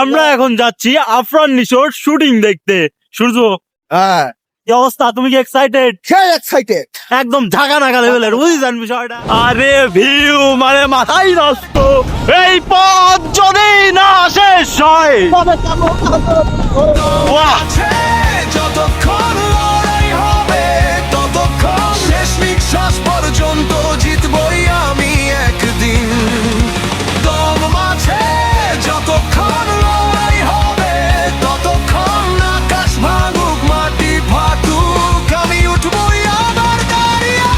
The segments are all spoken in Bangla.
আমরা এখন যাচ্ছি আফরান নিশোর শুটিং দেখতে। সূর্য, হ্যাঁ, কি অবস্থা? তুমি কি এক্সাইটেড? সেই এক্সাইটেড। একদম ঝাঁকা নাকা লেভেলের, বুঝছেন বিষয়টা? আরে ভিউ মানে মাথায় নষ্ট। এই পথ যদি না শেষ হয়, বাহ! যতক্ষণ লড়াই হবে ততক্ষণ শেষ নিঃশ্বাস পর্যন্ত জিতবই আমি একদিন। দম মাঝে যতক্ষণ লড়াই হবে ততক্ষণ আকাশ ভাঙুক মাটি ফাটুক আমি উঠবই আবার দাঁড়িয়ে।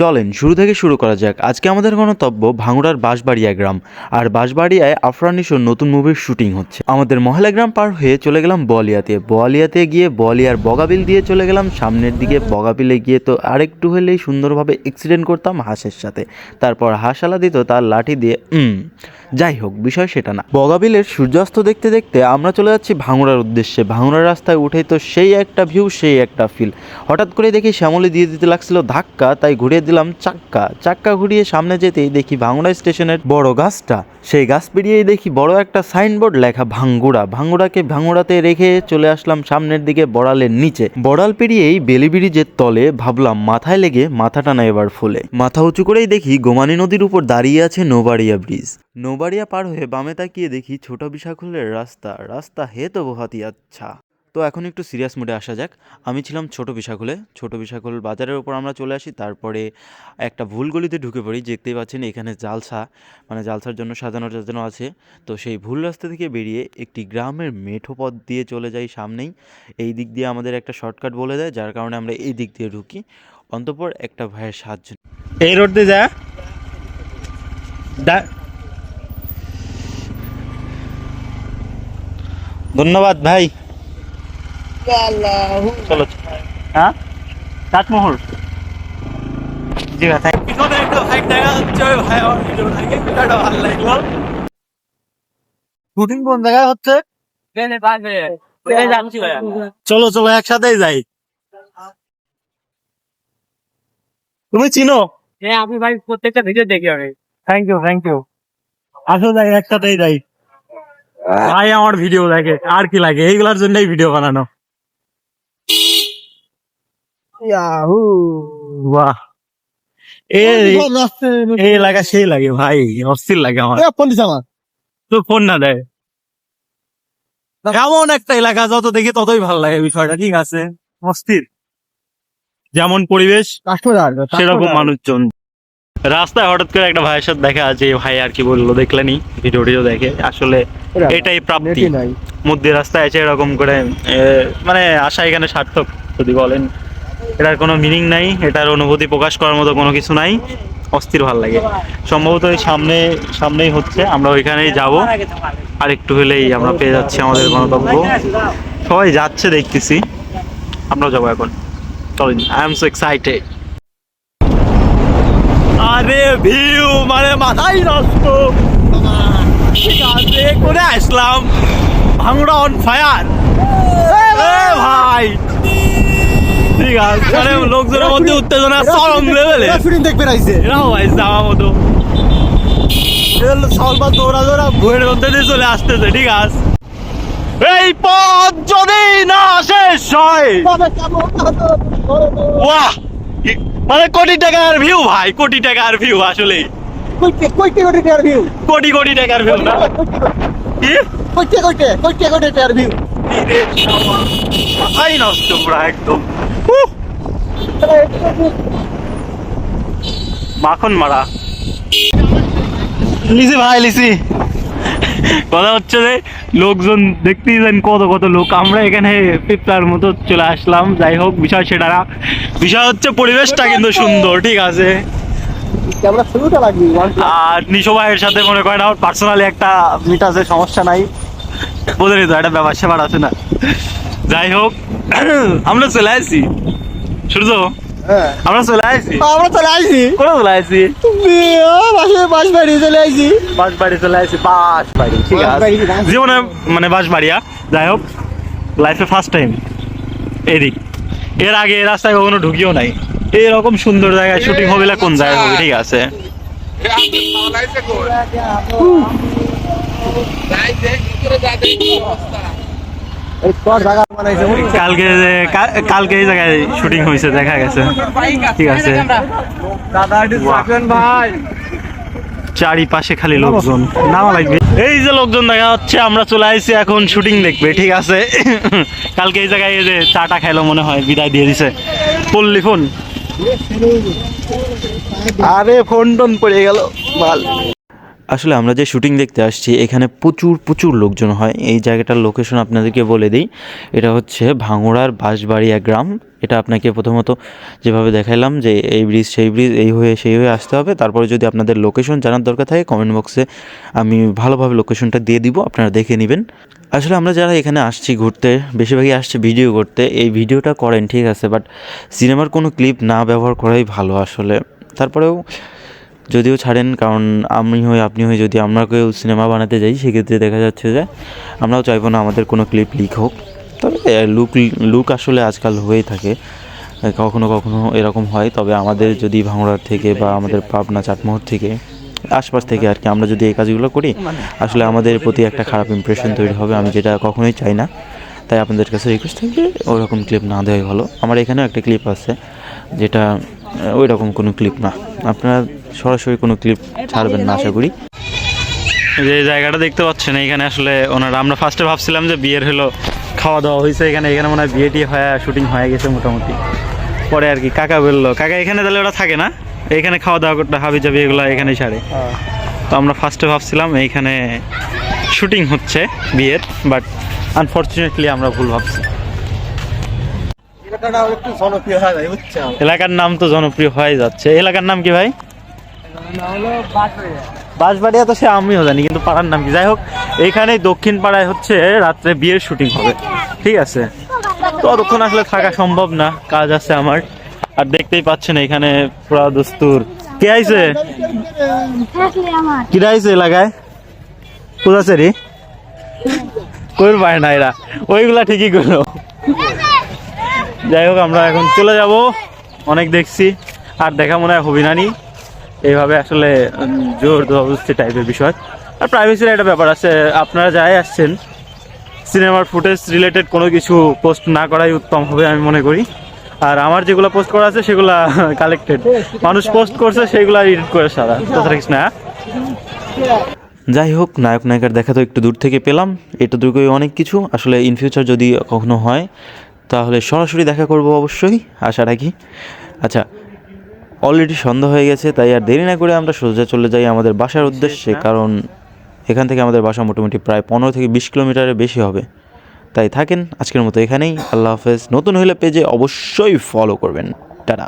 চলেন শুরু থেকে শুরু করা যাক। আজকে আমাদের গন্তব্য ভাঙড়ার বাঁশবাড়িয়া গ্রাম। আর বাঁশবাড়িয়ায় আফরান নিশোর নতুন মুভির শুটিং হচ্ছে। আমাদের মহলা গ্রাম পার হয়ে চলে গেলাম বোয়ালিয়াতে গিয়ে বোয়ালিয়ার বগাবিল দিয়ে চলে গেলাম সামনের দিকে। বগাবিলে গিয়ে তো আরেকটু হলেই সুন্দরভাবে অ্যাক্সিডেন্ট করতাম হাঁসের সাথে। তারপর হাঁসালা দিত তার লাঠি দিয়ে। যাই হোক, বিষয় সেটা না। বগাবিলের সূর্যাস্ত দেখতে দেখতে আমরা চলে যাচ্ছি ভাঙড়ার উদ্দেশ্যে। ভাঙড়ার রাস্তায় উঠেই তো সেই একটা ভিউ, সেই একটা ফিল। হঠাৎ করে দেখি শ্যামলি দিয়ে দিতে লাগছিল ধাক্কা, তাই ঘুরিয়ে দিলাম চাক্কা ঘুরিয়ে সামনে যেতেই দেখি ভাঙড়া স্টেশনের বড় গাছটা। সেই গাছ পেরিয়েই দেখি বড় একটা সাইনবোর্ড লেখা ভাঙ্গুড়াকে ভাঙড়াতে রেখে চলে আসলাম সামনের দিকে বড়ালের নিচে। বড়াল পেরিয়েই বেলি ব্রিজের তলে ভাবলাম মাথায় লেগে মাথাটা না এবার ফুলে। মাথা উঁচু করেই দেখি গোমানী নদীর উপর দাঁড়িয়ে আছে নৌবাড়িয়া ব্রিজ। নৌবাড়িয়া পার হয়ে বামে তাকিয়ে দেখি ছোট বিশাখুলের রাস্তা হে তো বহুত আচ্ছা। তো এখন একটু সিরিয়াস মুডে আসা যাক। আমি ছিলাম ছোট বিশাখুল বাজারের ওপর আমরা চলে আসি। তারপরে একটা ভুল গলিতে ঢুকে পড়ি। দেখতেই পাচ্ছেন এখানে জালসার জন্য সাজানো আছে। তো সেই ভুল রাস্তা থেকে বেরিয়ে একটি গ্রামের মেঠো পথ দিয়ে চলে যাই সামনেই। এই দিক দিয়ে আমাদের একটা শর্টকাট বলে দেয়, যার কারণে আমরা এই দিক দিয়ে ঢুকি। অন্তঃপর একটা ভাইয়ের সাহায্য। এই রোড দিয়ে যা। ধন্যবাদ ভাই। চলো। হ্যাঁ, তাজমহল। জি ভাই, থ্যাংক ইউ। একটা ভাই দেখা হচ্ছে, ওই ভাই আমার ভিডিও দেখে ভিডিওটা ভালো লাগলো। শুটিং কোন জায়গায় হচ্ছে? চলো চলো একসাথেই যাই। তুমি চিনো? হ্যাঁ, আমি ভাই প্রত্যেকটা ভিডিও দেখি আমি। Thank you. আসো যাই, একসাথেই যাই। ভাই আমার ভিডিও দেখে, আর কি লাগে, এইগুলার জন্যই ভিডিও বানানো। বাহ, এই এলাকা সেই লাগে ভাই, অস্থির লাগে আমার। তো ফোন না দেয়, এমন একটা এলাকা যত দেখি ততই ভালো লাগে বিষয়টা। ঠিক আছে, অস্থির। যেমন পরিবেশ সেরকম মানুষজন। রাস্তায় হঠাৎ করে একটা ভাইয়ের সাথে দেখা আছে। ভাই আর কি বললো দেখলেনি, ভিডিও দেখে। আসলে এটাই প্রাপ্তি। মধ্যে রাস্তায় আছে এরকম করে মানে আসা এখানে সার্থক যদি বলেন। এটার কোনো মিনিং নাই, এটার অনুভূতি প্রকাশ করার মতো কোনো কিছু নাই। অস্থির ভাল লাগে। সম্ভবত এই সামনেই হচ্ছে, আমরা ওইখানেই যাব। আর একটু হলেই আমরা পেয়ে যাচ্ছি আমাদের গন্তব্য। সবাই যাচ্ছে দেখতেছি, আমরাও যাবো এখন। চলেন, আই এম সো এক্সাইটেড। আরে ভিউ মানে মাথায় নষ্ট। ঠিক আছে, করে আসলাম ভাঙড়া অন ফায়ার ভাই। ঠিক আছে, মানে লোকজনের মধ্যে উত্তেজনা চরম লেভেলে। দেখবে রাইছে এরাও ভাই যাওয়া মতো সলবা দৌড়া ভুয়ের মধ্যে দিয়ে চলে আসতেছে। ঠিক আছে, এই পথ যদি না শেষ হয়, বাহ, মানে কোটি টাকার ভিউ ভাই, কোটি টাকার ভিউ। আসলে কোটি টাকার ভিউ না কি? মাথাই নষ্ট পুরা একদম। মাখন মারা লিসি ভাই, লিসি। কথা হচ্ছে যে লোকজন দেখতেই যান কত লোক। আমরা এখানে পিপলার মতো চলে আসলাম। যাই হোক, বিষয় সেটা না। বিষয় হচ্ছে পরিবেশটা কিন্তু সুন্দর। ঠিক আছে, আর নিশো ভাইয়ের সাথে মনে করেন আমার পার্সোনালি একটা মিট আছে, সমস্যা নাই। বোঝেনি তো, একটা ব্যাপার স্যাপার আছে না। যাই হোক, আমরা চলে আসছি। সূর্য, আমরা চলে আসছি। কোথায় চলে আসছি? বাঁশবাড়ি চলে আসছি। বাঁশবাড়ি, ঠিক আছে। জীবনে মানে বাঁশবাড়িয়া। যাই হোক, লাইফে ফার্স্ট টাইম এদিক। এর আগে রাস্তায় কখনো ঢুকিও নাই। এরকম সুন্দর জায়গায় শুটিং হবে না কোন জায়গায় হবে ঠিক আছে কালকে এই জায়গায় শুটিং হয়েছে দেখা গেছে ঠিক আছে চারিপাশে খালি লোকজন নামা লাগবে এই যে লোকজন দেখা হচ্ছে আমরা চলে আসছি এখন শুটিং দেখবে ঠিক আছে কালকে এই জায়গায় এই যে চাটা খাইলো মনে হয় বিদায় দিয়ে দিছে পল্লি ফোন আরে ফোন টোন পড়ে গেল মাল আসলে আমরা যে শুটিং দেখতে আসছি এখানে প্রচুর প্রচুর লোকজন হয়। এই জায়গাটার লোকেশন আপনাদেরকে বলে দিই, এটা হচ্ছে ভাঙড়ার বাঁশবাড়িয়া গ্রাম। এটা আপনাকে প্রথমত যেভাবে দেখাইলাম যে এই ব্রিজ সেই ব্রিজ এই হয়ে সেই হয়ে আসতে হবে। তারপরে যদি আপনাদের লোকেশন জানার দরকার থাকে কমেন্ট বক্সে আমি ভালোভাবে লোকেশনটা দিয়ে দিব, আপনারা দেখে নেবেন। আসলে আমরা যারা এখানে আসছি ঘুরতে বেশিরভাগই আসছে ভিডিও করতে, এই ভিডিওটা করেন ঠিক আছে, বাট সিনেমার কোনো ক্লিপ না ব্যবহার করাই ভালো আসলে। তারপরেও যদিও ছাড়েন, কারণ আমি হই আপনি হই যদি আমরা কেউ সিনেমা বানাতে যাই সেক্ষেত্রে দেখা যাচ্ছে যে আমরাও চাইবো না আমাদের কোনো ক্লিপ লিক হোক। তবে লুক আসলে আজকাল হয়েই থাকে, কখনো কখনো এরকম হয়। তবে আমাদের যদি ভাঙড়ার থেকে বা আমাদের পাবনা চাটমোহর থেকে আশপাশ থেকে আর কি আমরা যদি এই কাজগুলো করি আসলে আমাদের প্রতি একটা খারাপ ইমপ্রেশন তৈরি হবে, আমি যেটা কখনোই চাই না। তাই আপনাদের কাছে রিকোয়েস্ট থাকবে ওরকম ক্লিপ না দেওয়াই ভালো। আমার এখানেও একটা ক্লিপ আছে যেটা ওই রকম কোনো ক্লিপ না, আপনারা সরাসরি কোনো ক্লিপ ছাড়বেন না আশা করি। যে জায়গাটা দেখতে পাচ্ছেন এখানে আসলে ওনারা আমরা ফার্স্টে ভাবছিলাম যে বিয়ের হলো খাওয়া দাওয়া হয়েছে এখানে মনে হয় বিয়ে টিয়ে হয়ে শুটিং হয়ে গেছে মোটামুটি। পরে আর কি কাকা বললো কাকা এখানে তাহলে ওরা থাকে না, এইখানে খাওয়া দাওয়া করতে হাবি জাবি এগুলো এখানেই ছাড়ে। তো আমরা ফার্স্টে ভাবছিলাম এইখানে শুটিং হচ্ছে বিয়ের, বাট আনফর্চুনেটলি আমরা ভুল ভাবছি। এলাকার নাম তো জনপ্রিয় হয়ে যাচ্ছে। এলাকার নাম কি ভাই? বাঁশবাড়িয়া তো সে আমিও জানি, কিন্তু পাড়ার নাম কি? যাই হোক, এইখানে দক্ষিণ পাড়ায় হচ্ছে রাত্রে বিয়ের শুটিং হবে ঠিক আছে। তো অতক্ষণ আসলে থাকা সম্ভব না, কাজ আছে আমার। আর দেখতেই পাচ্ছেন এখানে পুরা দস্তুর কে আইছে, কিরা আইছে এলাকায় পূজাচেরি কই পায় না এরা, ওইগুলা ঠিকই করলো। যাই হোক আমরা এখন চলে যাব, অনেক দেখছি আর দেখা মনে হয় হবি নানি। এইভাবে আসলে জোর জবরদস্তি টাইপের বিষয়। আর প্রাইভেসির একটা ব্যাপার আছে, আপনারা যাই আসছেন সিনেমার ফুটেজ রিলেটেড কোনো কিছু পোস্ট না করাই উত্তম হবে আমি মনে করি। আর আমার যেগুলো পোস্ট করা আছে সেগুলা কালেক্টেড, মানুষ পোস্ট করছে সেগুলো এডিট করে সারা, তাছাড়া কিছু না। যাই হোক, নায়ক নায়িকার দেখা তো একটু দূর থেকে পেলাম, এটুকুই অনেক কিছু। আসলে ইন ফিউচার যদি কখনো হয় তাহলে সরাসরি দেখা করব অবশ্যই, আশা রাখি। আচ্ছা, অলরেডি সন্ধ্যা হয়ে গেছে, তাই আর দেরি না করে আমরা সোজা চলে যাই আমাদের বাসার উদ্দেশ্যে, কারণ এখান থেকে আমাদের বাসা মোটামুটি প্রায় 15 থেকে 20 কিলোমিটারের বেশি হবে। তাই থাকেন আজকের মতো এখানেই, আল্লাহ হাফেজ। নতুন হলে পেজে অবশ্যই ফলো করবেন, টাটা।